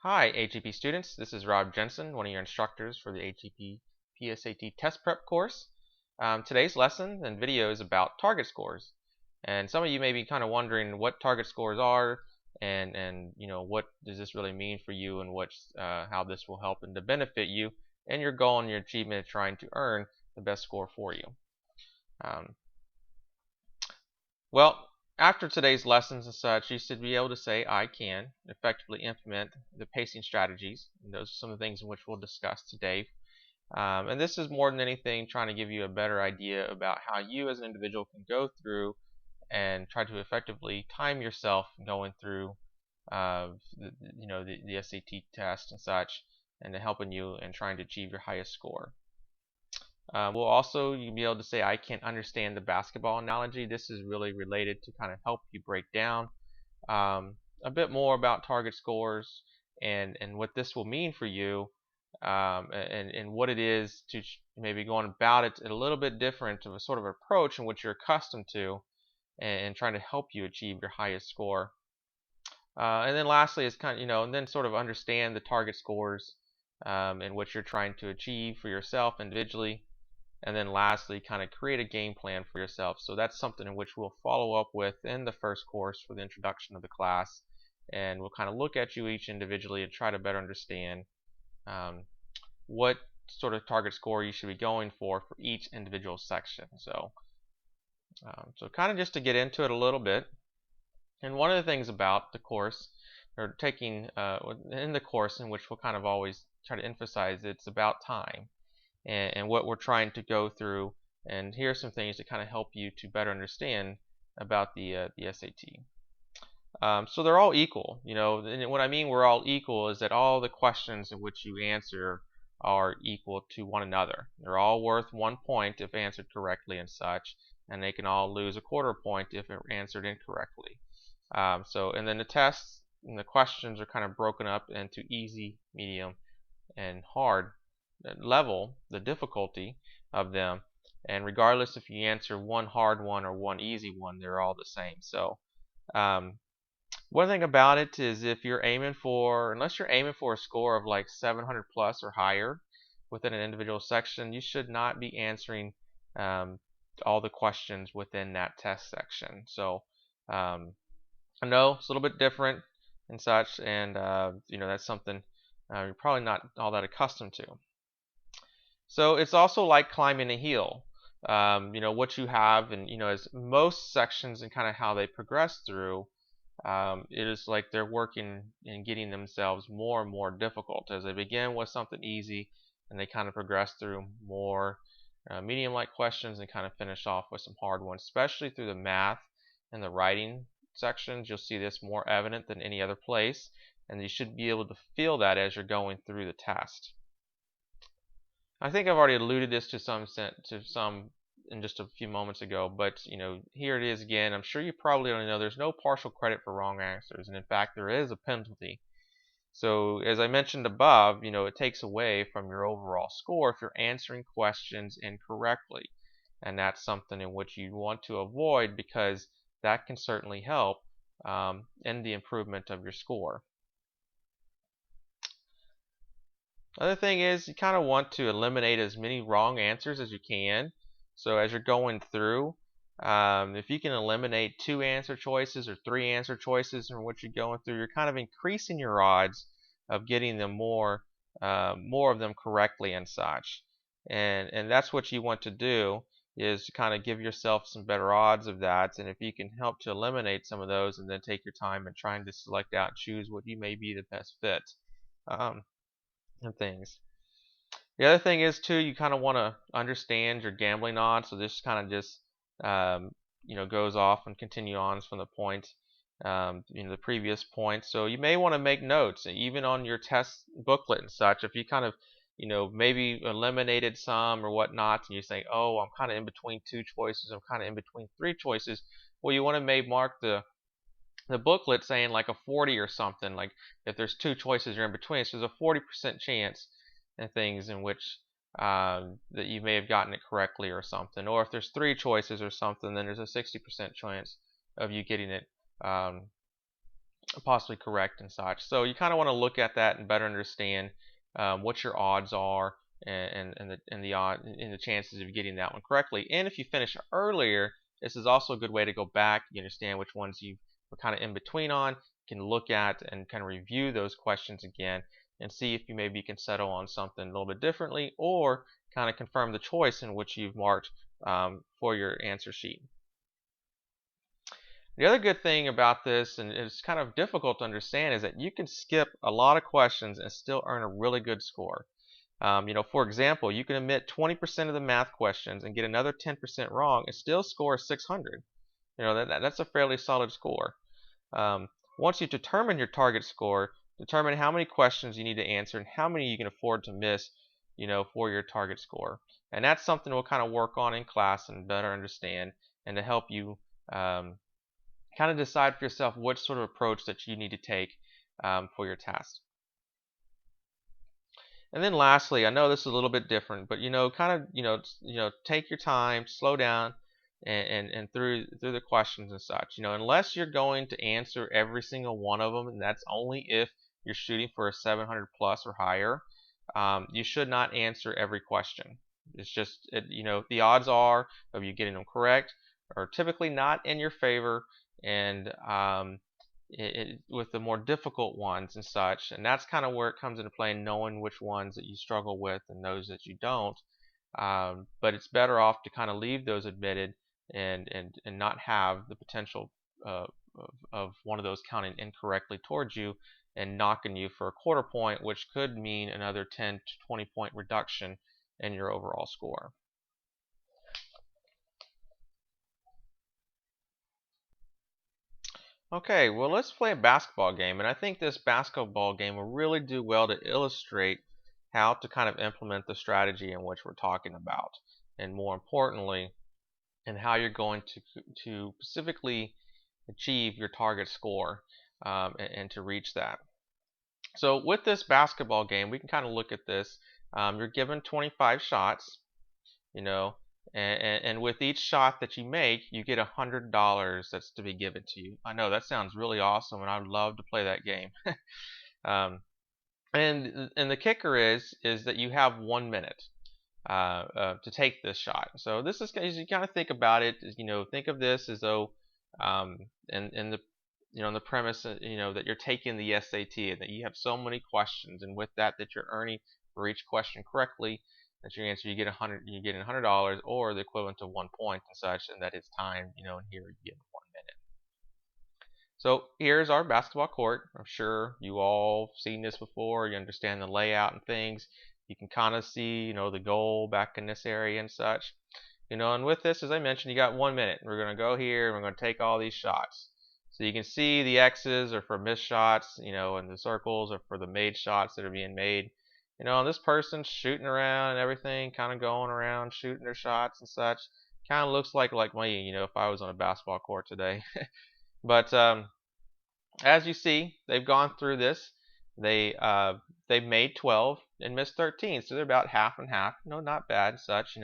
Hi, AGP students. This is Rob Jensen, one of your instructors for the AGP PSAT Test Prep course. Today's lesson and video is about target scores. And some of you may be kind of wondering what target scores are and what does this really mean for you and how this will help and to benefit you and your goal and your achievement of trying to earn the best score for you. Well, after today's lessons and such, you should be able to say, I can effectively implement the pacing strategies. And those are some of the things in which we'll discuss today. And this is more than anything trying to give you a better idea about how you as an individual can go through and try to effectively time yourself going through the SAT test and such, and to helping you in trying to achieve your highest score. You'll be able to say, I can't understand the basketball analogy. This is really related to kind of help you break down a bit more about target scores and what this will mean for you, and what it is to maybe going about it a little bit different of a sort of approach in which you're accustomed to, and trying to help you achieve your highest score. And then lastly is and then sort of understand the target scores in which you're trying to achieve for yourself individually. And then lastly, kind of create a game plan for yourself. So that's something in which we'll follow up with in the first course for the introduction of the class. And we'll kind of look at you each individually and try to better understand what sort of target score you should be going for each individual section. So kind of just to get into it a little bit. And one of the things about the course, or taking in the course in which we'll kind of always try to emphasize, it's about time. And what we're trying to go through, and here are some things to kind of help you to better understand about the SAT. So they're all equal, and what I mean we're all equal is that all the questions in which you answer are equal to one another. They're all worth 1 point if answered correctly and such, and they can all lose a quarter point if answered incorrectly. And then the tests and the questions are kind of broken up into easy, medium, and hard level, the difficulty of them, and regardless if you answer one hard one or one easy one, they're all the same. So one thing about it is, unless you're aiming for a score of like 700 plus or higher within an individual section, you should not be answering all the questions within that test section. So I know it's a little bit different and such, and that's something you're probably not all that accustomed to. So it's also like climbing a hill. What you have, and as most sections and kind of how they progress through, it is like they're working and getting themselves more and more difficult as they begin with something easy, and they kind of progress through more medium-like questions and kind of finish off with some hard ones, especially through the math and the writing sections. You'll see this more evident than any other place, and you should be able to feel that as you're going through the test. I think I've already alluded this to some in just a few moments ago, but here it is again. I'm sure you probably already know there's no partial credit for wrong answers, and in fact there is a penalty. So as I mentioned above, it takes away from your overall score if you're answering questions incorrectly, and that's something in which you want to avoid, because that can certainly help in the improvement of your score. Other thing is, you kind of want to eliminate as many wrong answers as you can. So as you're going through, if you can eliminate 2 answer choices or 3 answer choices from what you're going through, you're kind of increasing your odds of getting them more of them correctly and such. And that's what you want to do, is to kind of give yourself some better odds of that. And if you can help to eliminate some of those, and then take your time and trying to select out and choose what you may be the best fit. And things. The other thing is too, you kind of want to understand your gambling odds. So this kind of just goes off and continue on from the point, the previous point. So you may want to make notes even on your test booklet and such. If you kind of maybe eliminated some or whatnot, and you say, oh, I'm kind of in between 2 choices, I'm kind of in between 3 choices. Well, you want to maybe mark the booklet saying like a 40 or something, like if there's 2 choices you're in between, so there's a 40% chance and things in which that you may have gotten it correctly or something. Or if there's 3 choices or something, then there's a 60% chance of you getting it possibly correct and such. So you kind of want to look at that and better understand what your odds are and the chances of getting that one correctly. And if you finish earlier, this is also a good way to go back. You understand which ones you were kind of in between on. You can look at and kind of review those questions again and see if you maybe can settle on something a little bit differently, or kind of confirm the choice in which you've marked for your answer sheet. The other good thing about this, and it's kind of difficult to understand, is that you can skip a lot of questions and still earn a really good score. For example, you can omit 20% of the math questions and get another 10% wrong and still score 600. That's a fairly solid score. Once you determine your target score, determine how many questions you need to answer and how many you can afford to miss, for your target score. And that's something we'll kind of work on in class and better understand, and to help you kind of decide for yourself what sort of approach that you need to take for your test. And then lastly, I know this is a little bit different, but kind of take your time, slow down, and through the questions and such. Unless you're going to answer every single one of them, and that's only if you're shooting for a 700 plus or higher, you should not answer every question. It's just the odds are of you getting them correct are typically not in your favor, and with the more difficult ones and such, and that's kind of where it comes into play, knowing which ones that you struggle with and those that you don't. But it's better off to kind of leave those admitted and not have the potential of one of those counting incorrectly towards you and knocking you for a quarter point, which could mean another 10 to 20 point reduction in your overall score. Okay, well, let's play a basketball game, and I think this basketball game will really do well to illustrate how to kind of implement the strategy in which we're talking about, and more importantly, and how you're going to specifically achieve your target score and to reach that. So with this basketball game, we can kind of look at this. You're given 25 shots, and with each shot that you make, you get $100 that's to be given to you. I know that sounds really awesome, and I would love to play that game. And the kicker is that you have 1 minute to take this shot. So this is, as you kind of think about it, think of this as though, in the premise, that you're taking the SAT and that you have so many questions, and with that you're earning for each question correctly, that your answer you get $100, or the equivalent to 1 point and such, and that it's time, and here you get 1 minute. So here's our basketball court. I'm sure you all seen this before. You understand the layout and things. You can kind of see, the goal back in this area and such. And with this, as I mentioned, you got 1 minute. We're going to go here and we're going to take all these shots. So you can see the X's are for missed shots, and the circles are for the made shots that are being made. This person's shooting around and everything, kind of going around shooting their shots and such. Kind of looks like me, if I was on a basketball court today. But as you see, they've gone through this. They've made 12 and missed 13, so they're about half and half. Not bad and such.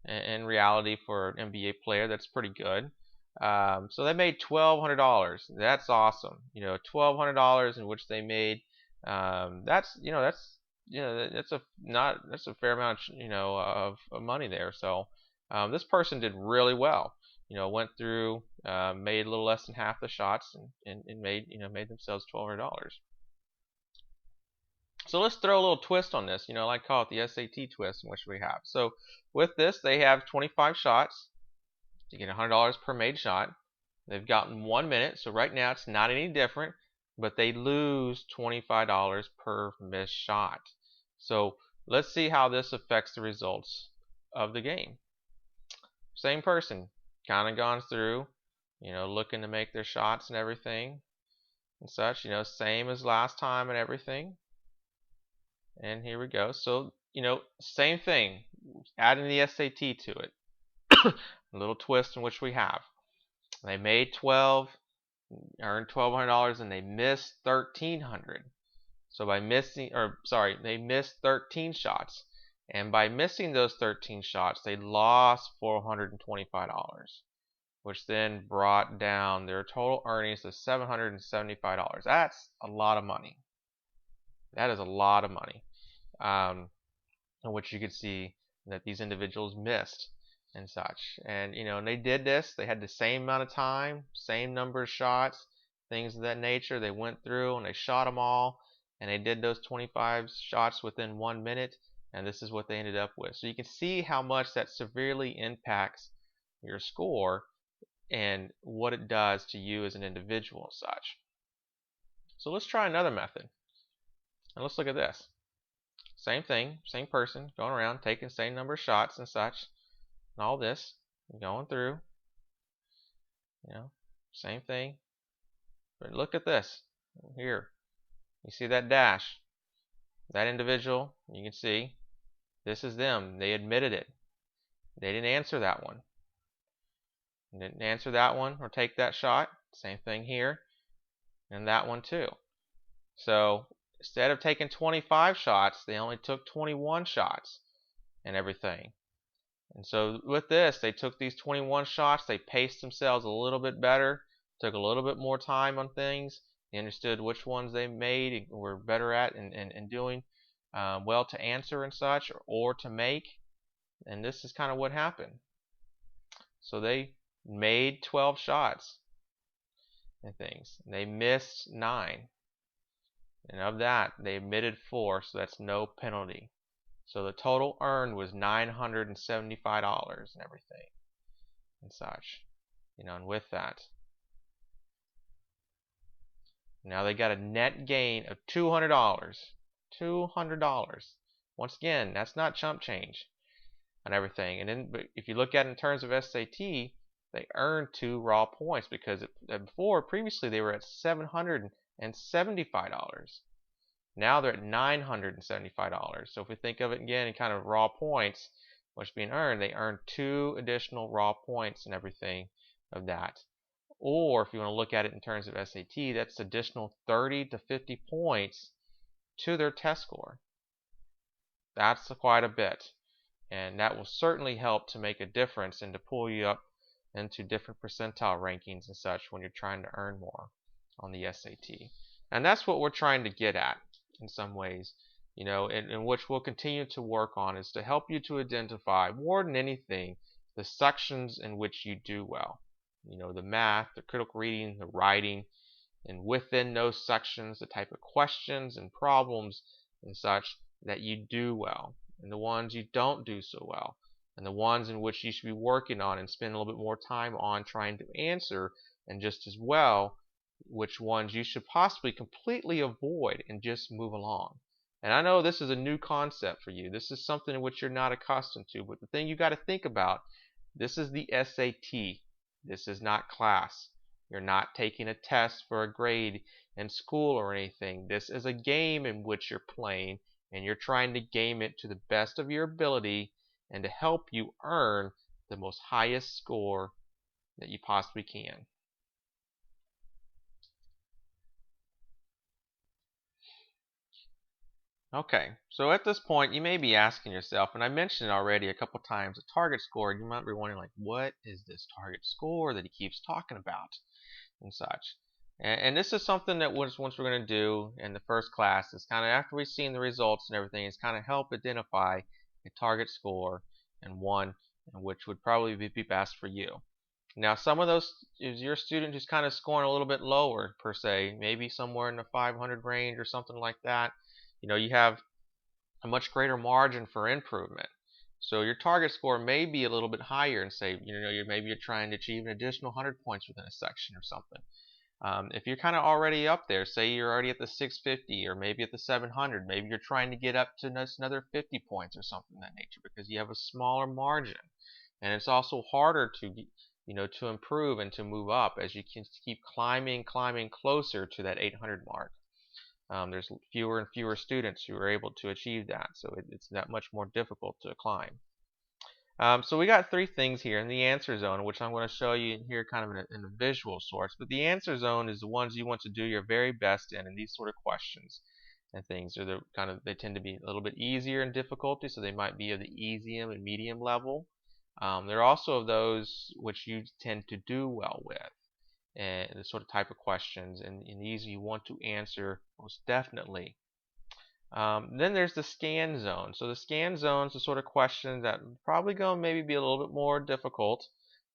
In reality, for an NBA player, that's pretty good. So they made $1,200. That's awesome. $1,200 in which they made. That's a fair amount, of money there. So this person did really well. Went through, made a little less than half the shots, and made themselves $1,200. So let's throw a little twist on this. I like to call it the SAT twist, in which we have. So with this, they have 25 shots. You get $100 per made shot. They've gotten 1 minute, so right now it's not any different, but they lose $25 per missed shot. So let's see how this affects the results of the game. Same person, kind of gone through, looking to make their shots and everything and such, same as last time and everything. And here we go. So, same thing, adding the SAT to it. A little twist in which we have. They made 12, earned $1,200, and they missed 1,300. So by missing, they missed 13 shots, and by missing those 13 shots, they lost $425. which then brought down their total earnings to $775. That's a lot of money. That is a lot of money, in which you could see that these individuals missed and such. And and they did this. They had the same amount of time, same number of shots, things of that nature. They went through and they shot them all, and they did those 25 shots within 1 minute, and this is what they ended up with. So you can see how much that severely impacts your score and what it does to you as an individual and such. So let's try another method. And let's look at this. Same thing, same person, going around, taking the same number of shots and such, and all this, going through, same thing. But look at this, here. You see that dash? That individual, you can see, this is them. They admitted it. They didn't answer that one. Didn't answer that one or take that shot. Same thing here, and that one too. So instead of taking 25 shots, they only took 21 shots and everything. And so with this, they took these 21 shots, they paced themselves a little bit better, took a little bit more time on things, they understood which ones they made and were better at and doing well to answer and such, or to make. And this is kind of what happened. So they made 12 shots and things. They missed 9. And of that, they admitted 4, so that's no penalty. So the total earned was $975 and everything and such. And with that, now they got a net gain of $200. $200. Once again, that's not chump change and everything. And then, but if you look at it in terms of SAT, they earned 2 raw points because previously they were at $775. Now they're at $975. So if we think of it again in kind of raw points, what's being earned, they earned 2 additional raw points and everything of that. Or if you want to look at it in terms of SAT, that's additional 30 to 50 points to their test score. That's quite a bit. And that will certainly help to make a difference and to pull you up into different percentile rankings and such when you're trying to earn more on the SAT. And that's what we're trying to get at in some ways, in which we'll continue to work on, is to help you to identify, more than anything, the sections in which you do well. The math, the critical reading, the writing, and within those sections, the type of questions and problems and such that you do well, and the ones you don't do so well, and the ones in which you should be working on and spend a little bit more time on trying to answer, and just as well, which ones you should possibly completely avoid and just move along. And I know this is a new concept for you. This is something in which you're not accustomed to, but the thing you got to think about, this is the SAT. This is not class. You're not taking a test for a grade in school or anything. This is a game in which you're playing, and you're trying to game it to the best of your ability and to help you earn the most highest score that you possibly can. Okay, so at this point you may be asking yourself, and I mentioned it already a couple times, a target score. You might be wondering, like, what is this target score that he keeps talking about and such? And this is something that once we're going to do in the first class is kind of, after we've seen the results and everything, is kind of help identify a target score and one which would probably be best for you. Now, some of those is your student who's kind of scoring a little bit lower per se, maybe somewhere in the 500 range or something like that. You have a much greater margin for improvement. So your target score may be a little bit higher, and say, maybe you're trying to achieve an additional 100 points within a section or something. If you're kind of already up there, say you're already at the 650 or maybe at the 700, maybe you're trying to get up to another 50 points or something of that nature because you have a smaller margin. And it's also harder to to improve and to move up as you can keep climbing closer to that 800 mark. There's fewer and fewer students who are able to achieve that, so it's that much more difficult to climb. So we got 3 things here in the answer zone, which I'm going to show you here kind of in a visual source. But the answer zone is the ones you want to do your very best in these sort of questions and things. Are they tend to be a little bit easier in difficulty, so they might be of the easy and medium level. There are also those which you tend to do well with, and the sort of type of questions, and these you want to answer most definitely. Then there's the scan zone. So the scan zone is the sort of question that probably going to maybe be a little bit more difficult,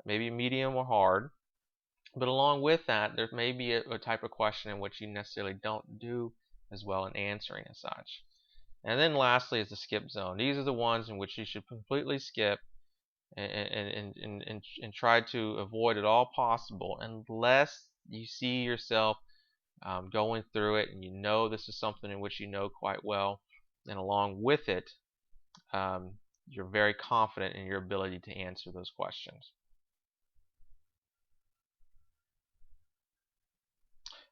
maybe medium or hard. But along with that, there may be a type of question in which you necessarily don't do as well in answering as such. And then lastly is the skip zone. These are the ones in which you should completely skip and try to avoid at all possible unless you see yourself going through it and you know this is something in which you know quite well, and along with it you're very confident in your ability to answer those questions.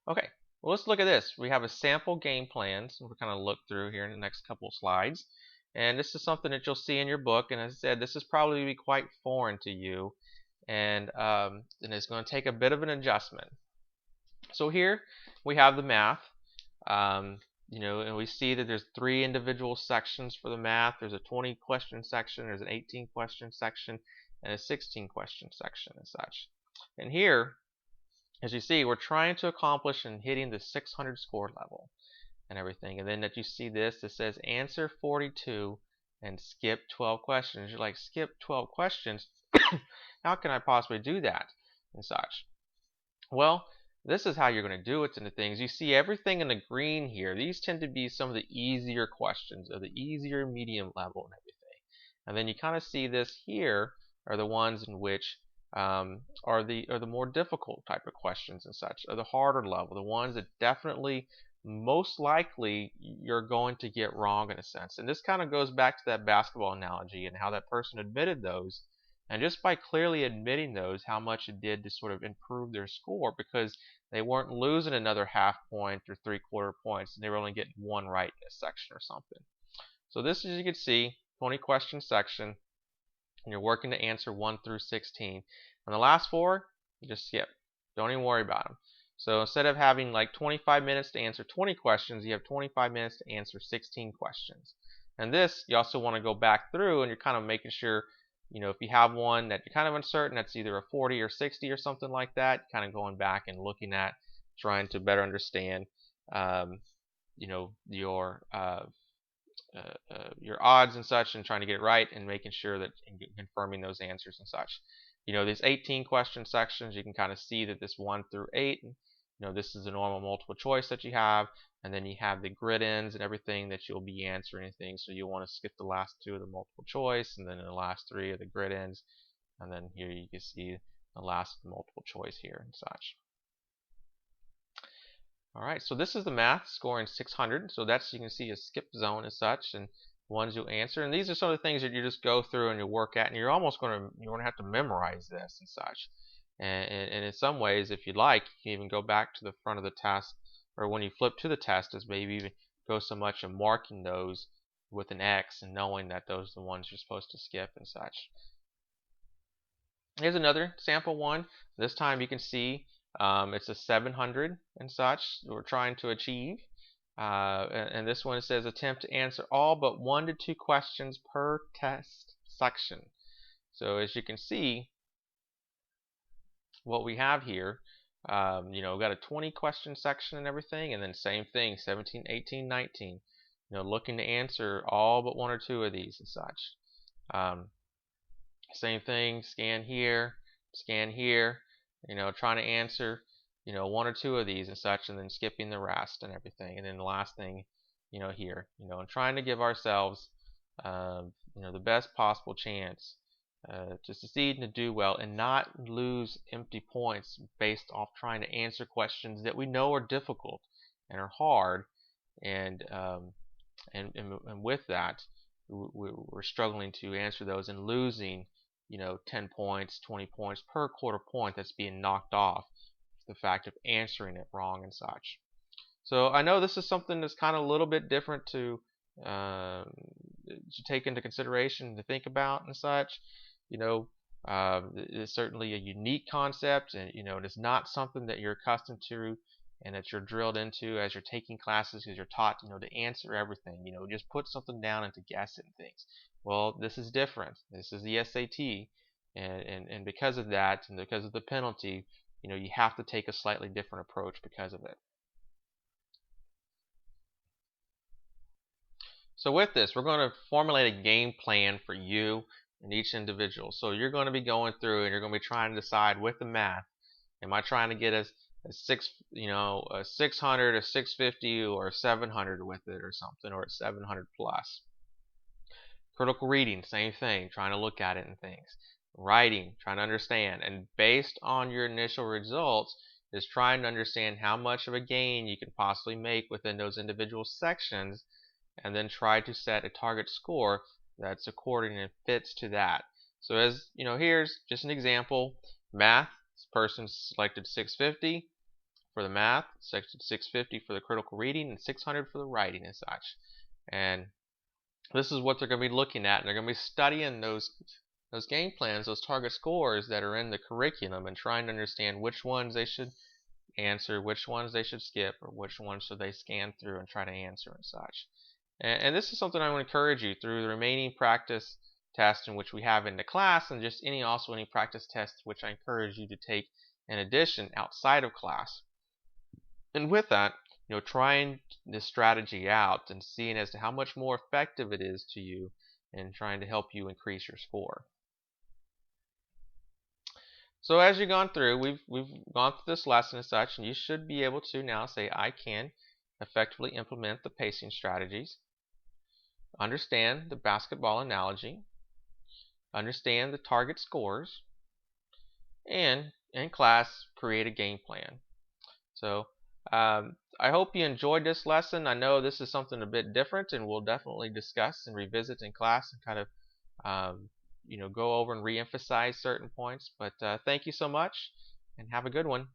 Okay, well, let's look at this. We have a sample game plan, so we'll kind of look through here in the next couple of slides. And this is something that you'll see in your book, and as I said, this is probably be quite foreign to you, and it's going to take a bit of an adjustment. So here we have the math, and we see that there's 3 individual sections for the math. There's a 20 question section, there's an 18 question section, and a 16 question section and such. And here, as you see, we're trying to accomplish and hitting the 600 score level and everything. And then that you see this, it says answer 42 and skip 12 questions. You're like, skip 12 questions? How can I possibly do that and such? Well, this is how you're going to do it in the things. You see everything in the green here. These tend to be some of the easier questions, or the easier medium level and everything. And then you kind of see this here are the ones in which are the more difficult type of questions and such, or the harder level, the ones that definitely most likely you're going to get wrong in a sense. And this kind of goes back to that basketball analogy and how that person admitted those. And just by clearly admitting those, how much it did to sort of improve their score, because they weren't losing another half point or 3/4 points, and they were only getting one right in a section or something. So this, as you can see, 20 question section, and you're working to answer 1 through 16. And the last 4, you just skip. Don't even worry about them. So instead of having like 25 minutes to answer 20 questions, you have 25 minutes to answer 16 questions. And this, you also want to go back through, and you're kind of making sure, if you have one that you're kind of uncertain, that's either a 40 or 60 or something like that, kind of going back and looking at, trying to better understand, your odds and such, and trying to get it right, and making sure that and confirming those answers and such. These 18 question sections, you can kind of see that this 1 through 8, this is the normal multiple choice that you have, and then you have the grid ends and everything that you'll be answering things. So you'll want to skip the last 2 of the multiple choice, and then the last 3 of the grid ends, and then here you can see the last of the multiple choice here and such. Alright, so this is the math scoring 600. So that's, you can see, a skip zone as such, and ones you answer. And these are some of the things that you just go through and you work at, and you're going to have to memorize this and such. And in some ways, if you'd like, you can even go back to the front of the test, or when you flip to the test, is maybe even go so much of marking those with an X and knowing that those are the ones you're supposed to skip and such. Here's another sample one. This time you can see it's a 700 and such we're trying to achieve. And this one says attempt to answer all but 1 to 2 questions per test section. So as you can see, what we have here, we've got a 20 question section and everything, and then same thing, 17, 18, 19. Looking to answer all but 1 or 2 of these and such. Same thing, scan here, trying to answer, 1 or 2 of these and such, and then skipping the rest and everything. And then the last thing, here, and trying to give ourselves, the best possible chance to succeed and to do well, and not lose empty points based off trying to answer questions that we know are difficult and are hard, and with that, we're struggling to answer those and losing 10 points, 20 points per quarter point that's being knocked off the fact of answering it wrong and such. So I know this is something that's kind of a little bit different to take into consideration, to think about and such. It's certainly a unique concept, and it is not something that you're accustomed to and that you're drilled into as you're taking classes, because you're taught to answer everything. Just put something down and to guess it and things. Well, this is different. This is the SAT, and because of that, and because of the penalty, you have to take a slightly different approach because of it. So with this, we're going to formulate a game plan for you and each individual. So you're going to be going through and you're going to be trying to decide with the math, am I trying to get a 600, a 650, or a 700 with it or something, or a 700 plus. Critical reading, same thing, trying to look at it and things. Writing, trying to understand, and based on your initial results, is trying to understand how much of a gain you can possibly make within those individual sections, and then try to set a target score that's according and fits to that. So as you know, here's just an example. Math, this person selected 650 for the math, selected 650 for the critical reading, and 600 for the writing and such. And this is what they're going to be looking at, and they're going to be studying those game plans, those target scores that are in the curriculum, and trying to understand which ones they should answer, which ones they should skip, or which ones should they scan through and try to answer and such. And this is something I would encourage you through the remaining practice tests in which we have in the class, and just any practice tests which I encourage you to take in addition outside of class. And with that, trying this strategy out and seeing as to how much more effective it is to you in trying to help you increase your score. So as you've gone through, we've gone through this lesson and such, and you should be able to now say, I can effectively implement the pacing strategies, understand the basketball analogy, understand the target scores, and in class create a game plan. So I hope you enjoyed this lesson. I know this is something a bit different, and we'll definitely discuss and revisit in class and kind of go over and re-emphasize certain points. But thank you so much, and have a good one.